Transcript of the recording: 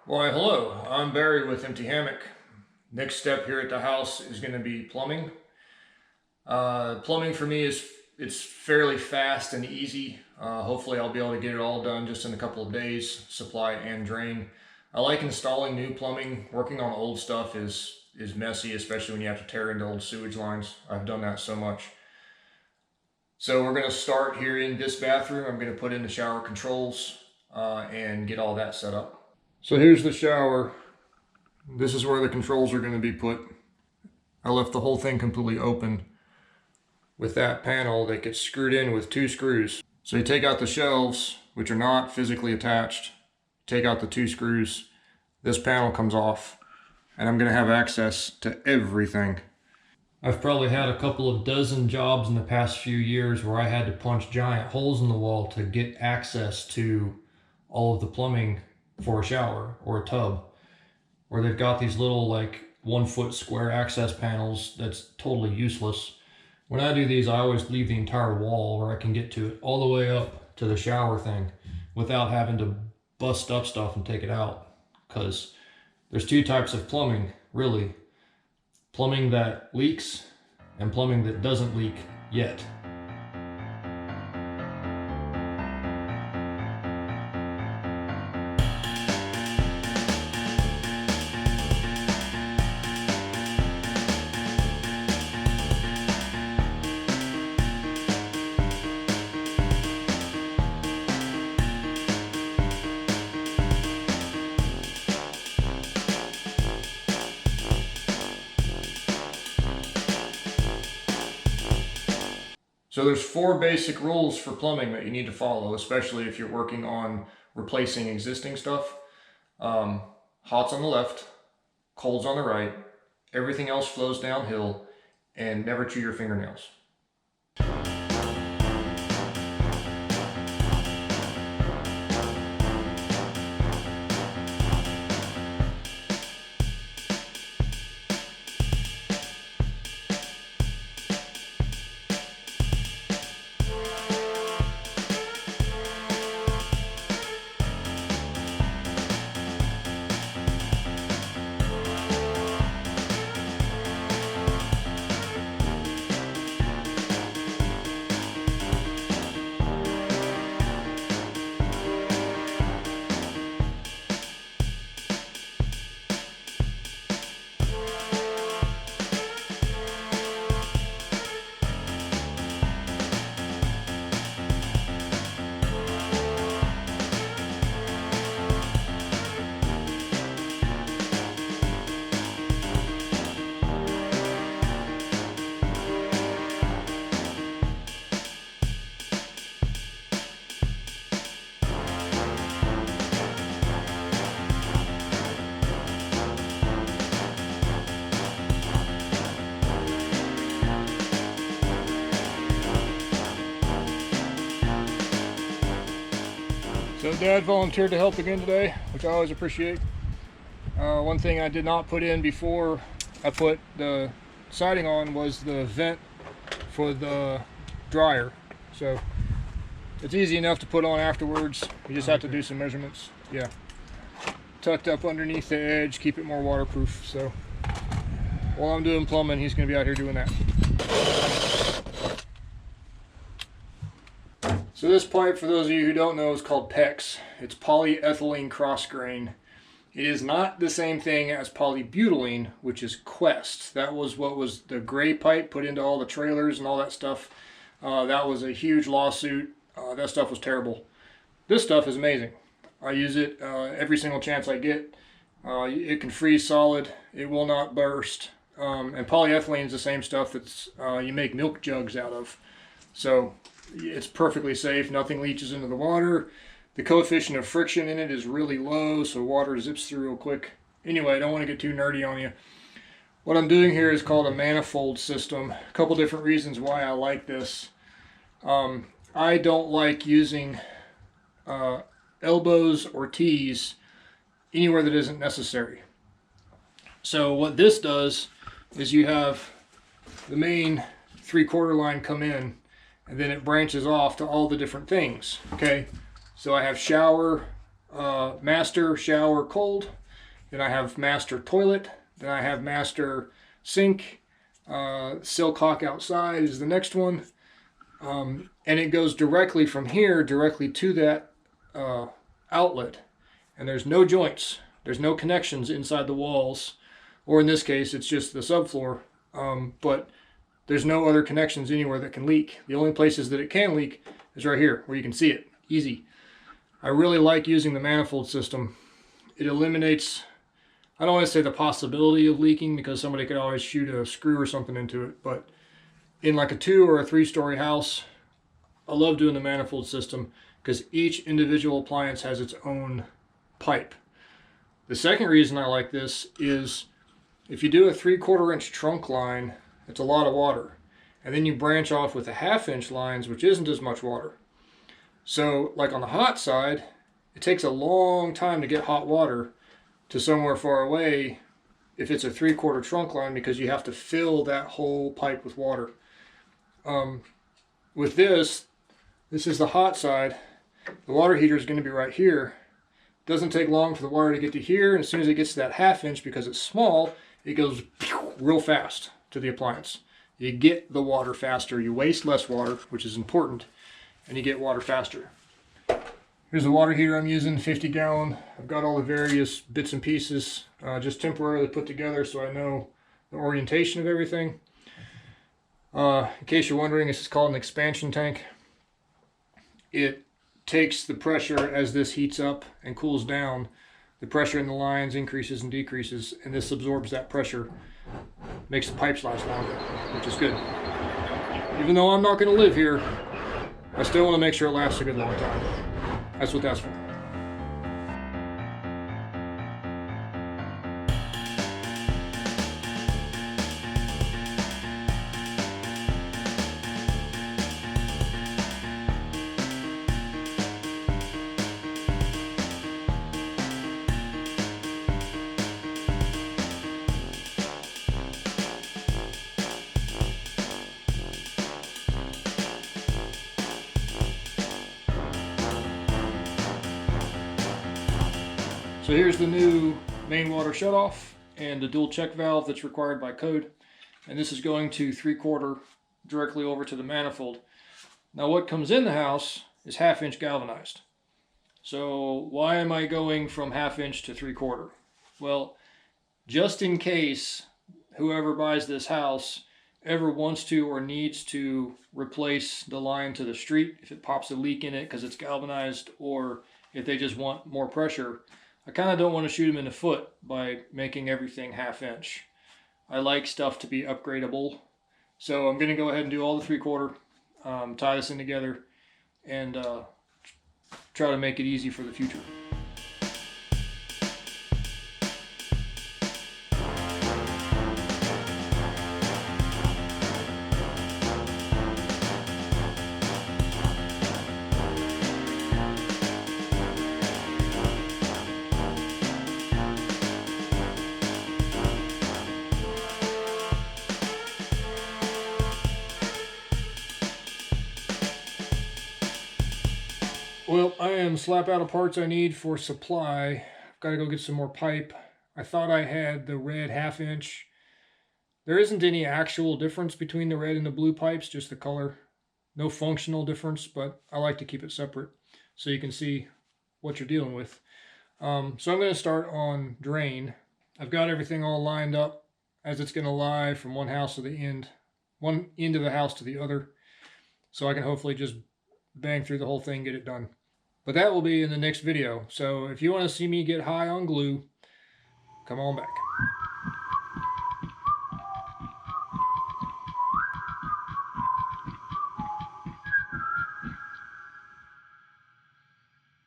Why, hello, I'm Barry with Empty Hammock. Next step here at the house is going to be plumbing. Plumbing for me it's fairly fast and easy. Hopefully I'll be able to get it all done just in a couple of days, supply and drain. I like installing new plumbing. Working on old stuff is messy, especially when you have to tear into old sewage lines. I've done that so much. So we're going to start here in this bathroom. I'm going to put in the shower controls and get all that set up. So here's the shower. This is where the controls are going to be put. I left the whole thing completely open with that panel that gets screwed in with 2 screws. So you take out the shelves, which are not physically attached, take out the 2 screws, this panel comes off, and I'm going to have access to everything. I've probably had a couple of dozen jobs in the past few years where I had to punch giant holes in the wall to get access to all of the plumbing for a shower or a tub, where they've got these little like 1-foot square access panels that's totally useless. When I do these, I always leave the entire wall where I can get to it all the way up to the shower thing without having to bust up stuff and take it out. Because there's 2 types of plumbing, really. Plumbing that leaks and plumbing that doesn't leak yet. So there's 4 basic rules for plumbing that you need to follow, especially if you're working on replacing existing stuff. Hot's on the left, cold's on the right, everything else flows downhill, and never chew your fingernails. So Dad volunteered to help again today, which I always appreciate. One thing I did not put in before I put the siding on was the vent for the dryer. So it's easy enough to put on afterwards. You just have to do some measurements. Yeah. Tucked up underneath the edge, keep it more waterproof. So while I'm doing plumbing, he's going to be out here doing that. So this pipe, for those of you who don't know, is called PEX. It's polyethylene cross grain. It is not the same thing as polybutylene, which is Quest. That was what was the gray pipe put into all the trailers and all that stuff. That was a huge lawsuit. That stuff was terrible. This stuff is amazing. I use it every single chance I get. It can freeze solid. It will not burst. And polyethylene is the same stuff that's you make milk jugs out of. So it's perfectly safe. Nothing leaches into the water. The coefficient of friction in it is really low, so water zips through real quick. Anyway, I don't want to get too nerdy on you. What I'm doing here is called a manifold system. A couple different reasons why I like this. I don't like using elbows or T's anywhere that isn't necessary. So what this does is you have the main 3/4 line come in, and then it branches off to all the different things. Okay, so I have shower, master shower cold. Then I have master toilet. Then I have master sink. Silk hawk outside is the next one. And it goes directly from here, directly to that outlet. And there's no joints. There's no connections inside the walls. Or in this case, it's just the subfloor. But there's no other connections anywhere that can leak. The only places that it can leak is right here, where you can see it. Easy. I really like using the manifold system. It eliminates, I don't want to say the possibility of leaking, because somebody could always shoot a screw or something into it, but in like a 2 or a 3-story house, I love doing the manifold system because each individual appliance has its own pipe. The second reason I like this is if you do a 3/4 inch trunk line, it's a lot of water. And then you branch off with the 1/2 inch lines, which isn't as much water. So like on the hot side, it takes a long time to get hot water to somewhere far away if it's a 3/4 trunk line, because you have to fill that whole pipe with water. With this is the hot side. The water heater is going to be right here. It doesn't take long for the water to get to here, and as soon as it gets to that 1/2 inch, because it's small, it goes real fast to the appliance. You get the water faster, you waste less water, which is important, and you get water faster. Here's the water heater I'm using, 50 gallon. I've got all the various bits and pieces just temporarily put together so I know the orientation of everything. In case you're wondering, this is called an expansion tank. It takes the pressure as this heats up and cools down. The pressure in the lines increases and decreases, and this absorbs that pressure. Makes the pipes last longer, which is good. Even though I'm not going to live here, I still want to make sure it lasts a good long time. That's what that's for. So here's the new main water shutoff and the dual check valve that's required by code. And this is going to 3/4 directly over to the manifold. Now what comes in the house is 1/2 inch galvanized. So why am I going from 1/2 inch to 3/4? Well, just in case whoever buys this house ever wants to or needs to replace the line to the street, if it pops a leak in it because it's galvanized, or if they just want more pressure, I kind of don't want to shoot them in the foot by making everything 1/2 inch. I like stuff to be upgradable. So I'm going to go ahead and do all the 3/4, tie this in together, and try to make it easy for the future. Well, I am slap out of parts I need for supply. I've got to go get some more pipe. I thought I had the red 1/2 inch. There isn't any actual difference between the red and the blue pipes, just the color. No functional difference, but I like to keep it separate so you can see what you're dealing with. So I'm going to start on drain. I've got everything all lined up as it's going to lie from one house to the end, one end of the house to the other. So I can hopefully just bang through the whole thing, get it done. But that will be in the next video. So if you want to see me get high on glue, come on back.